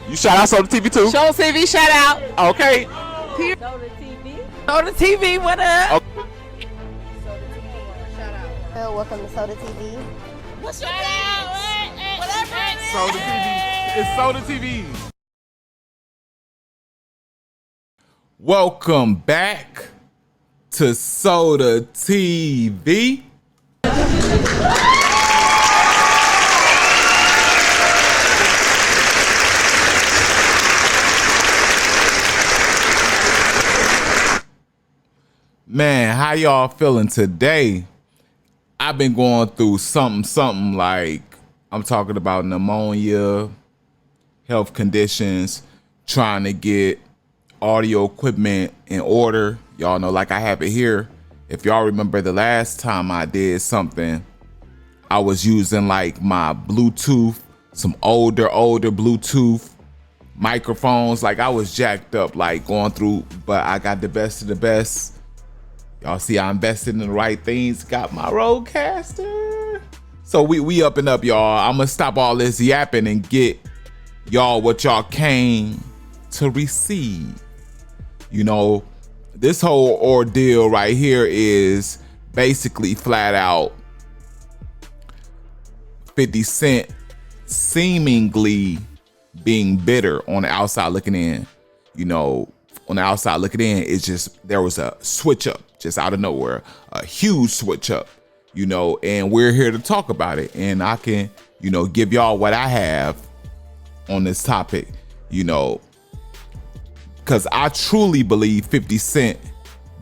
You shout out Soda TV too? Show TV shout out. Okay. Soda TV. Soda TV, what up? Okay. Soda TV. Shout out. Welcome to Soda TV. What's your name? Whatever it is. Soda TV. It's Soda TV. Welcome back to Soda TV. Man, how y'all feeling today? I've been going through something like, I'm talking about pneumonia, health conditions, trying to get audio equipment in order. Y'all know, like I have it here. If y'all remember the last time I did something, I was using like my Bluetooth, some older Bluetooth microphones. Like I was jacked up, like going through, but I got the best of the best. Y'all see I invested in the right things, got my Rodecaster. So we up and up, y'all. I'm gonna stop all this yapping and get y'all what y'all came to receive. You know, this whole ordeal right here is basically flat out 50 Cent seemingly being bitter on the outside looking in. You know, on the outside looking in, it's just, there was a switch up just out of nowhere, a huge switch up, you know, and we're here to talk about it. And I can, you know, give y'all what I have on this topic, you know, because I truly believe 50 Cent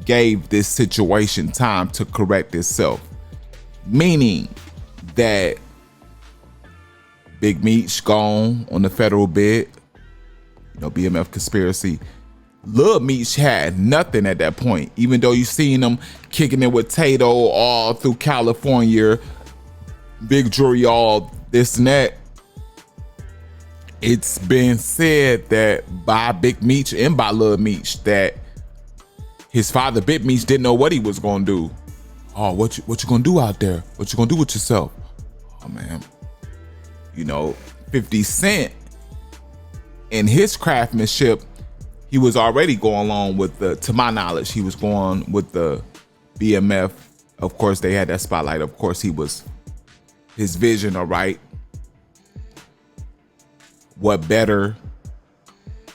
gave this situation time to correct itself, meaning that Big Meech gone on the federal bid, you know, BMF conspiracy. Lil Meech had nothing at that point, even though you seen him kicking it with Tato all through California, big jury, all this and that. It's been said that by Big Meech and by Lil Meech that his father, Big Meech, didn't know what he was gonna do. Oh, what you gonna do out there? What you gonna do with yourself? Oh man, you know, 50 Cent in his craftsmanship, he was already going along with the, to my knowledge, he was going with the BMF. Of course, they had that spotlight. Of course, he was, his vision, all right. What better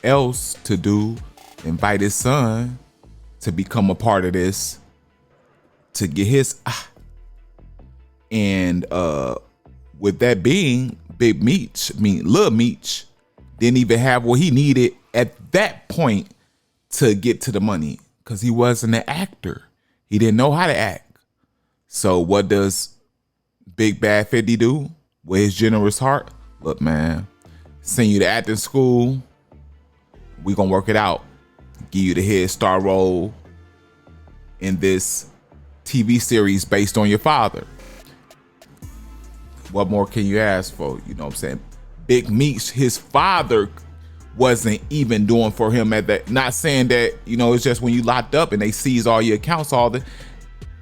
else to do? Invite his son to become a part of this, to get his, and with that being, Big Meech, Lil Meech, didn't even have what he needed at that point to get to the money, because he wasn't an actor. He didn't know how to act. So what does Big Bad 50 do with his generous heart? Look, man, send you to acting school. We gonna work it out. Give you the head star role in this TV series based on your father. What more can you ask for? You know what I'm saying? Big Meech, his father wasn't even doing for him at that. Not saying that, you know, it's just when you locked up and they seize all your accounts, all the,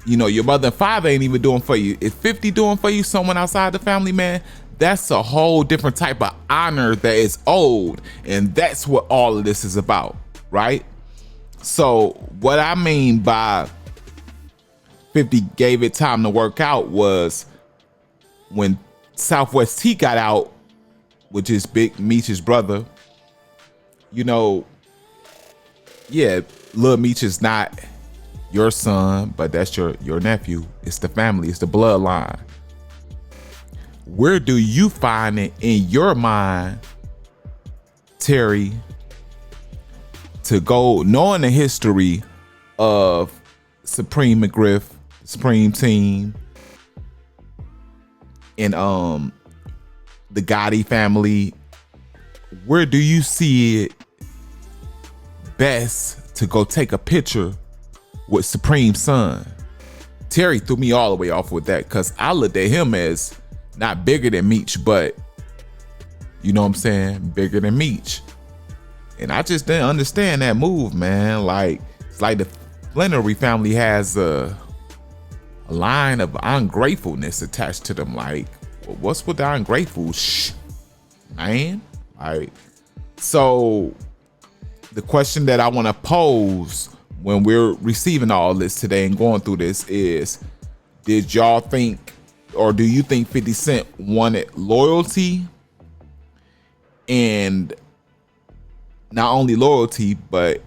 you know, your mother and father ain't even doing for you. If 50 doing for you, someone outside the family, man, that's a whole different type of honor that is owed. And that's what all of this is about, right? So what I mean by 50 gave it time to work out was when Southwest T got out, which is Big Meech's brother. You know, yeah, Lil Meech is not your son, but that's your nephew. It's the family, it's the bloodline. Where do you find it in your mind, Terry, to go, knowing the history of Supreme McGriff, Supreme Team, and the Gotti family, where do you see it best to go take a picture with Supreme's son? Terry threw me all the way off with that, because I looked at him as not bigger than Meech, but you know what I'm saying, bigger than Meech. And I just didn't understand that move, man. Like, it's like the Flannery family has a line of ungratefulness attached to them. Like, what's with the ungrateful man? Like, So the question that I want to pose when we're receiving all this today and going through this is, did y'all think, or do you think 50 Cent wanted loyalty? And not only loyalty, but,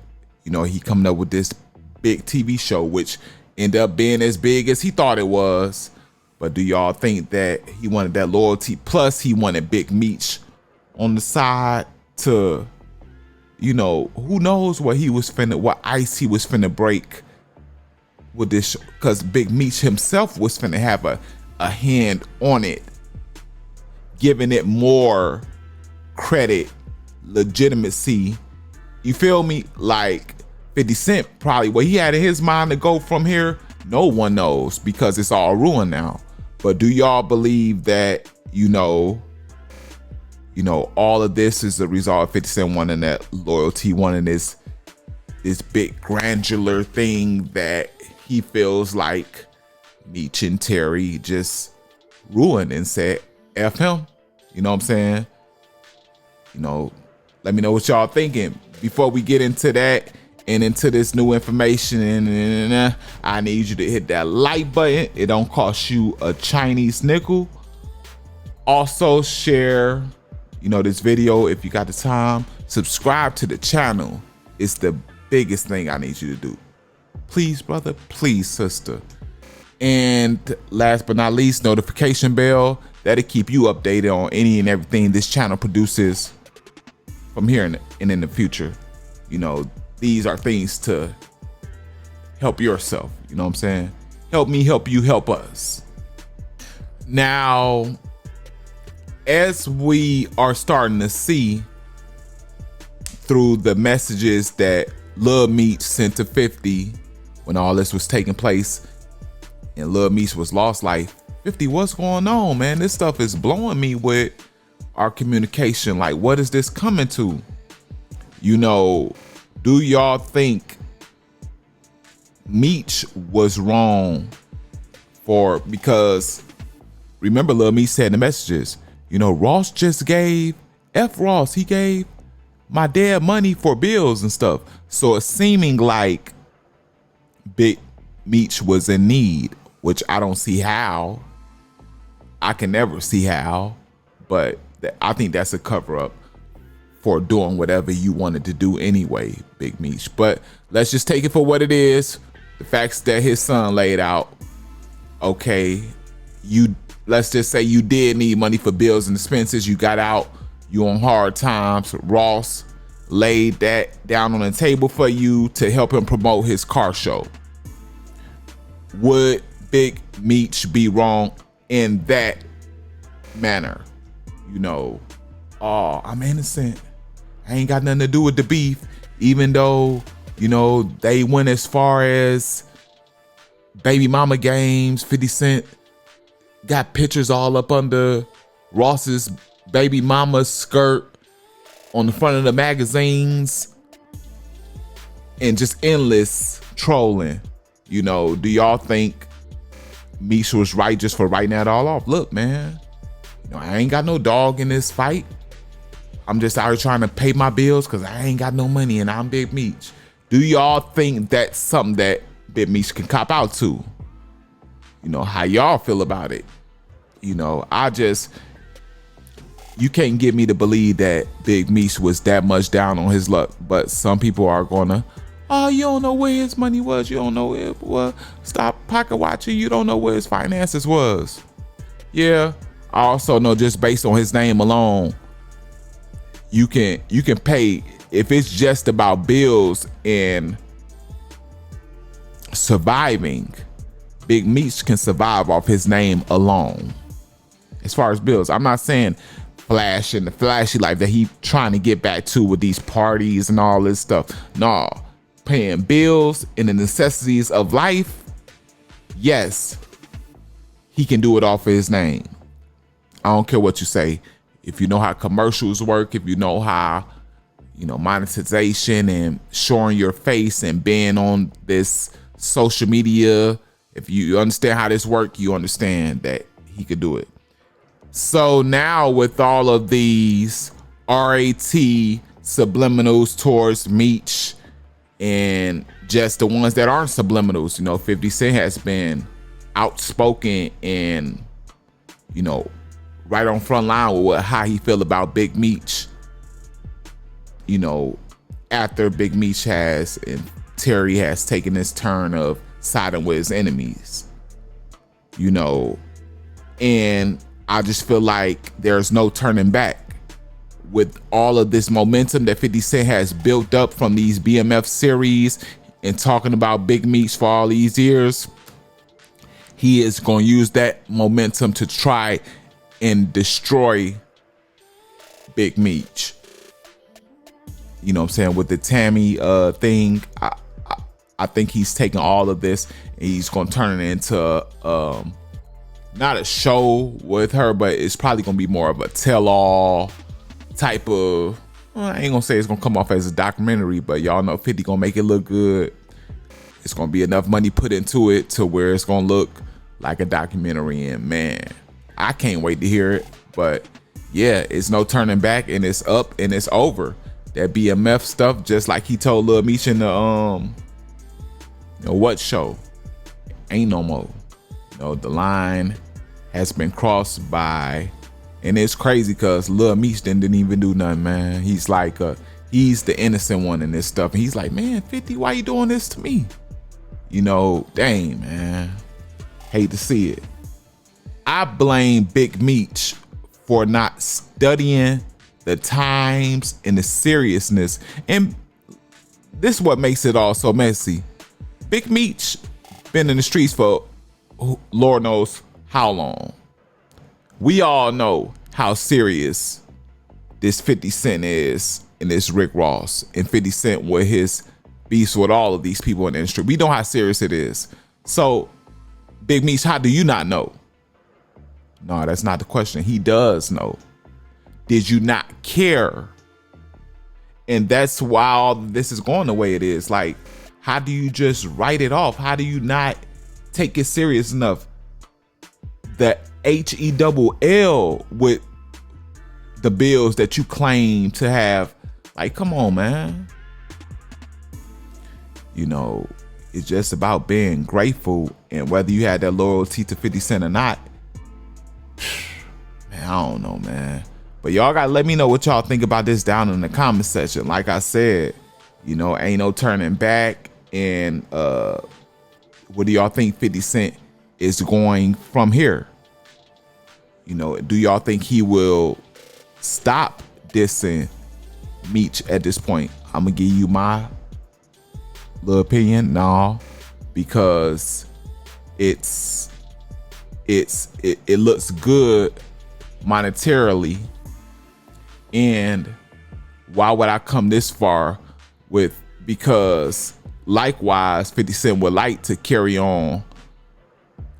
you know, he coming up with this big TV show, which ended up being as big as he thought it was. But do y'all think that he wanted that loyalty? Plus, he wanted Big Meech on the side to, you know, who knows what ice he was finna break with this, because Big Meech himself was finna have a hand on it, giving it more credit, legitimacy. You feel me? Like 50 Cent, probably what he had in his mind to go from here, no one knows, because it's all ruined now. But do y'all believe that, you know, all of this is a result of 50 Cent wanting that loyalty, wanting this big granular thing that he feels like Meech and Terry just ruined and said, F him? You know what I'm saying? You know, let me know what y'all thinking. Before we get into that and into this new information, I need you to hit that like button. It don't cost you a Chinese nickel. Also share, you know, this video if you got the time. Subscribe to the channel. It's the biggest thing I need you to do. Please, brother. Please, sister. And last but not least, notification bell. That'll keep you updated on any and everything this channel produces from here and in the future. You know, these are things to help yourself. You know what I'm saying? Help me, help you, help us. Now, as we are starting to see through the messages that Lil Meech sent to 50 when all this was taking place and Lil Meech was lost, like, 50, what's going on, man? This stuff is blowing me with our communication. Like, what is this coming to? You know, do y'all think Meech was wrong because remember Lil Meech said in the messages, you know, Ross just gave, F Ross, he gave my dad money for bills and stuff. So it's seeming like Big Meech was in need, which I don't see how. I can never see how, but I think that's a cover up for doing whatever you wanted to do anyway, Big Meech. But let's just take it for what it is. The facts that his son laid out. Okay, let's just say you did need money for bills and expenses. You got out, you on hard times. Ross laid that down on the table for you to help him promote his car show. Would Big Meech be wrong in that manner? You know, oh, I'm innocent. I ain't got nothing to do with the beef, even though, you know, they went as far as baby mama games. 50 Cent got pictures all up under Ross's baby mama's skirt on the front of the magazines and just endless trolling. You know, do y'all think Meech was right just for writing that all off? Look, man, you know, I ain't got no dog in this fight. I'm just out here trying to pay my bills because I ain't got no money and I'm Big Meech. Do y'all think that's something that Big Meech can cop out to? You know, how y'all feel about it? You know, you can't get me to believe that Big Meech was that much down on his luck. But some people are gonna, oh, you don't know where his money was. You don't know where it was. Stop pocket watching. You don't know where his finances was. Yeah, I also know just based on his name alone, you can pay. If it's just about bills and surviving, Big Meech can survive off his name alone. As far as bills, I'm not saying flash and the flashy life that he trying to get back to with these parties and all this stuff. No, paying bills and the necessities of life, yes, he can do it off of his name. I don't care what you say. If you know how commercials work, if you know how, you know, monetization and showing your face and being on this social media, if you understand how this works, you understand that he could do it. So now with all of these RAT subliminals towards Meech and just the ones that aren't subliminals. You know, 50 Cent has been outspoken and, you know, right on front line with how he feel about Big Meech. You know, after Big Meech has and Terry has taken this turn of siding with his enemies. You know, and I just feel like there's no turning back with all of this momentum that 50 Cent has built up from these BMF series and talking about Big Meech for all these years. He is going to use that momentum to try and destroy Big Meech. You know what I'm saying? With the Tammy thing, I think he's taking all of this and he's going to turn it into not a show with her, but it's probably going to be more of a tell-all type of, well, I ain't going to say it's going to come off as a documentary, but y'all know 50 going to make it look good. It's going to be enough money put into it to where it's going to look like a documentary, and man, I can't wait to hear it. But yeah, it's no turning back, and it's up and it's over. That BMF stuff, just like he told Lil Meech in the you know what show, ain't no more. You know, the line has been crossed by, and it's crazy because Lil Meech didn't even do nothing, man. He's like he's the innocent one in this stuff, and he's like, man, 50, why you doing this to me? You know, dang, man. Hate to see it. I blame Big Meech for not studying the times and the seriousness. And this is what makes it all so messy. Big Meech been in the streets for Lord knows how long. We all know how serious this 50 Cent is and this Rick Ross and 50 Cent with his beefs with all of these people in the industry. We know how serious it is. So Big Meech, how do you not know? No, that's not the question. He does know. Did you not care? And that's why all this is going the way it is. Like, how do you just write it off? How do you not take it serious enough? The HELL with the bills that you claim to have. Like, come on, man. You know, it's just about being grateful, and whether you had that loyalty to 50 Cent or not, man, I don't know, man. But y'all gotta let me know what y'all think about this down in the comment section. Like I said, you know, ain't no turning back. And what do y'all think 50 Cent is going from here? You know, do y'all think he will stop dissing Meech at this point? I'm gonna give you my little opinion. No, because it looks good monetarily, and why would I come this far with? Because likewise 50 Cent would like to carry on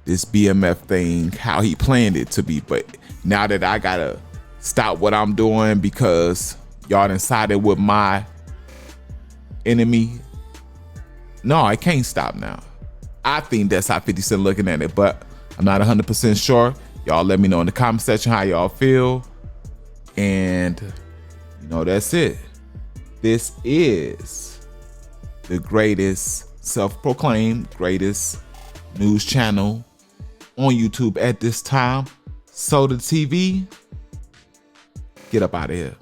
this BMF thing how he planned it to be, but now that I gotta stop what I'm doing because y'all done sided with my enemy, no, I can't stop now. I think that's how 50 Cent looking at it, but I'm not 100% sure. Y'all let me know in the comment section how y'all feel. And, you know, that's it. This is the greatest, self-proclaimed greatest news channel on YouTube at this time. Soda TV, get up out of here.